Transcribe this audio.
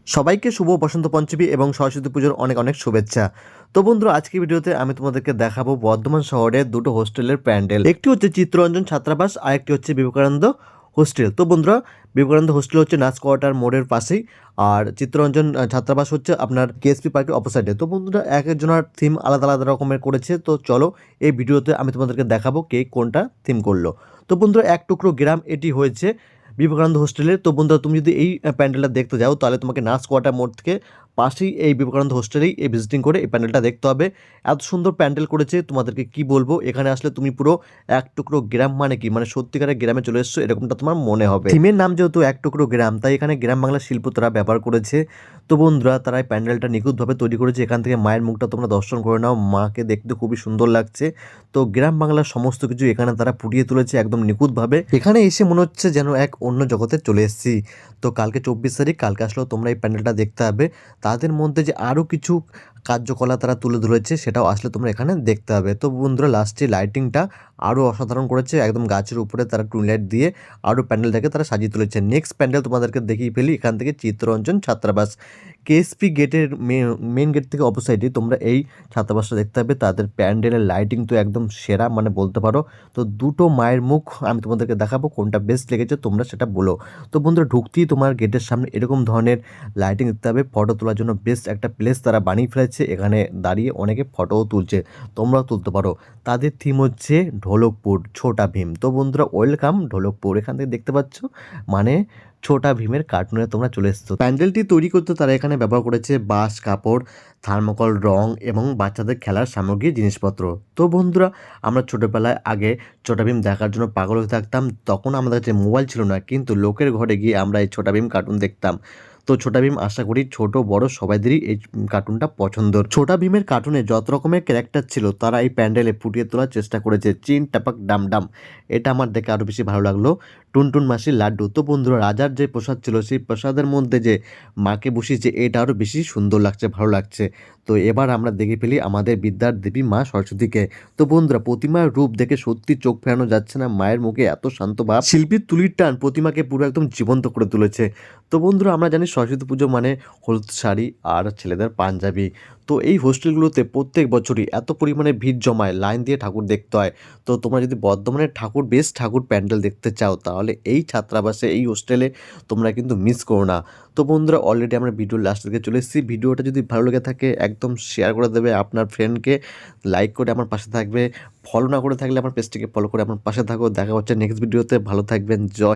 সবাইকে শুভ বসন্ত পঞ্চমী এবং সরস্বতী পুজোর অনেক অনেক শুভেচ্ছা। তো বন্ধুরা, আজকে ভিডিওতে আমি তোমাদেরকে দেখাবো বর্ধমান শহরের দুটো হোস্টেলের প্যান্ডেল। একটি হচ্ছে চিত্তরঞ্জন ছাত্রাবাস, আর একটি হচ্ছে বিবেকানন্দ হোস্টেল। তো বন্ধুরা, বিবেকানন্দ হোস্টেল হচ্ছে নাচ কোয়ার্টার মোড়ের পাশেই, আর চিত্তরঞ্জন ছাত্রাবাস হচ্ছে আপনার কেএসপি পার্কের অপোসাইডে। তো বন্ধুরা, এক একজনের থিম আলাদা আলাদা রকমের করেছে। তো চলো এই ভিডিওতে আমি তোমাদেরকে দেখাবো কে কোনটা থিম করলো। তো বন্ধুরা, এক টুকরো গ্রাম এটি হয়েছে বিবেকানন্দ হোস্টেলে। তো বন্ধুরা, তুমি যদি এই প্যান্ডেলটা দেখতে যাও তাহলে তোমাকে নাচ কোয়ার্টার মোড় থেকে পাশেই এই বিবেকানন্দ হোস্টেলেই এই ভিজিটিং করে এই প্যান্ডেলটা দেখতে হবে। এত সুন্দর প্যান্ডেল করেছে, তোমাদেরকে কি বলবো। এখানে আসলে তুমি পুরো এক টুকরো গ্রাম, মানে কি, মানে সত্যিকারের গ্রামে চলে এসছো এরকমটা তোমার মনে হবে। থিমের নাম যেহেতু এক টুকরো গ্রাম, তাই এখানে গ্রাম বাংলা শিল্প তারা ব্যবহার করেছে। তো বন্ধুরা, তারা এই প্যান্ডেলটা নিখুঁতভাবে তৈরি করেছে। এখান থেকে মায়ের মুখটা তোমরা দর্শন করে নাও, মাকে দেখতে খুবই সুন্দর লাগছে। তো গ্রাম বাংলার সমস্ত কিছু এখানে তারা ফুটিয়ে তুলেছে একদম নিখুঁতভাবে। এখানে এসে মনে হচ্ছে যেন এক অন্য জগতে চলে এসেছি। তো কালকে 24 তারিখ, কালকে আসলেও তোমরা এই প্যান্ডেলটা দেখতে হবে। তাদের মধ্যে যে আরও কিছু কার্যকলা তারা তুলে ধরেছে সেটাও আসলে তোমরা এখানে দেখতে হবে। তো বন্ধুরা, লাস্টে লাইটিংটা আরও অসাধারণ করেছে, একদম গাছের উপরে তারা টুইলাইট দিয়ে আরও প্যান্ডেলটাকে তারা সাজিয়ে তুলেছে। নেক্সট প্যান্ডেল তোমাদেরকে দেখিয়ে ফেলি, এখান থেকে চিত্তরঞ্জন ছাত্রাবাস কেএসপি গেটের মেন গেট থেকে অপোসাইডে তোমরা এই ছাত্রাবাসটা দেখতে হবে। তাদের প্যান্ডেলের লাইটিং তো একদম সেরা, মানে বলতে পারো। তো দুটো মায়ের মুখ আমি তোমাদেরকে দেখাবো, কোনটা বেস্ট লেগেছে তোমরা সেটা বলো। তো বন্ধুরা, ঢুকতেই তোমার গেটের সামনে এরকম ধরনের লাইটিং দেখতে হবে। ফটো তোলার জন্য বেস্ট একটা প্লেস তারা বানিয়ে ফেলেছে। এখানে দাঁড়িয়ে অনেকে ফটোও তুলছে, তোমরাও তুলতে পারো। তাদের থিম হচ্ছে ঢোলকপুর ছোটা ভীম। তো বন্ধুরা, ওয়েলকাম ঢোলকপুর। এখান থেকে দেখতে পাচ্ছ, মানে ছোটা ভীমের কার্টুনে তোমরা চলে এসছো। প্যান্ডেলটি তৈরি করতে তারা এখানে ব্যবহার করেছে বাঁশ, কাপড়, থার্মোকল, রং এবং বাচ্চাদের খেলার সামগ্রী, জিনিসপত্র। তো বন্ধুরা, আমরা ছোটোবেলায় আগে ছোটা ভীম দেখার জন্য পাগল হয়ে থাকতাম। তখন আমাদের কাছে মোবাইল ছিল না, কিন্তু লোকের ঘরে গিয়ে আমরা এই ছোটা ভীম কার্টুন দেখতাম। তো ছোটা ভীম আশা করি ছোট বড় সবাইদেরই এই কার্টুনটা পছন্দ। ছোটা ভীমের কার্টুনে যত রকমের ক্যারেক্টার ছিল তারা এই প্যান্ডেলে ফুটিয়ে তোলার চেষ্টা করেছে। চিন টাপাক ডাম ডাম, এটা আমার দেখে আরও বেশি ভালো লাগলো। টুনটুন মাসির লাড্ডু। তো বন্ধুরা, রাজার যে প্রসাদ ছিল সেই প্রসাদের মধ্যে যে মাকে বসিয়েছে, এটা আরও বেশি সুন্দর লাগছে, ভালো লাগছে। তো এবার আমরা দেখে ফেলি আমাদের বিদ্যার দেবী মা সরস্বতীকে। তো বন্ধুরা, প্রতিমার রূপ দেখে সত্যি চোখ ফেরানো যাচ্ছে না। মায়ের মুখে এত শান্ত ভাব, শিল্পীর তুলির টান প্রতিমাকে পুরো একদম জীবন্ত করে তুলেছে। তো বন্ধুরা, আমরা জানি সরস্বতী পুজো মানে হলুদ শাড়ি আর ছেলেদের পাঞ্জাবি। তো এই হোস্টেলগুলোতে প্রত্যেক বছরই এত পরিমাণে ভিড় জমায়, লাইন দিয়ে ঠাকুর দেখতে হয়। তো তোমরা যদি বর্ধমানের ঠাকুর, বেস্ট ঠাকুর প্যান্ডেল দেখতে চাও, তাহলে এই ছাত্রাবাসে, এই হোস্টেলে তোমরা কিন্তু মিস করো না। তো বন্ধুরা, অলরেডি আমরা ভিডিও লাস্ট দিকে চলে এসেছি। ভিডিওটা যদি ভালো লেগে থাকে একদম শেয়ার করে দেবে আপনার ফ্রেন্ডকে, লাইক করে আমার পাশে থাকবে। ফলো না করে থাকলে আমার পেজটিকে ফলো করে আমার পাশে থাকো। দেখা হচ্ছে নেক্সট ভিডিওতে। ভালো থাকবেন। জয়।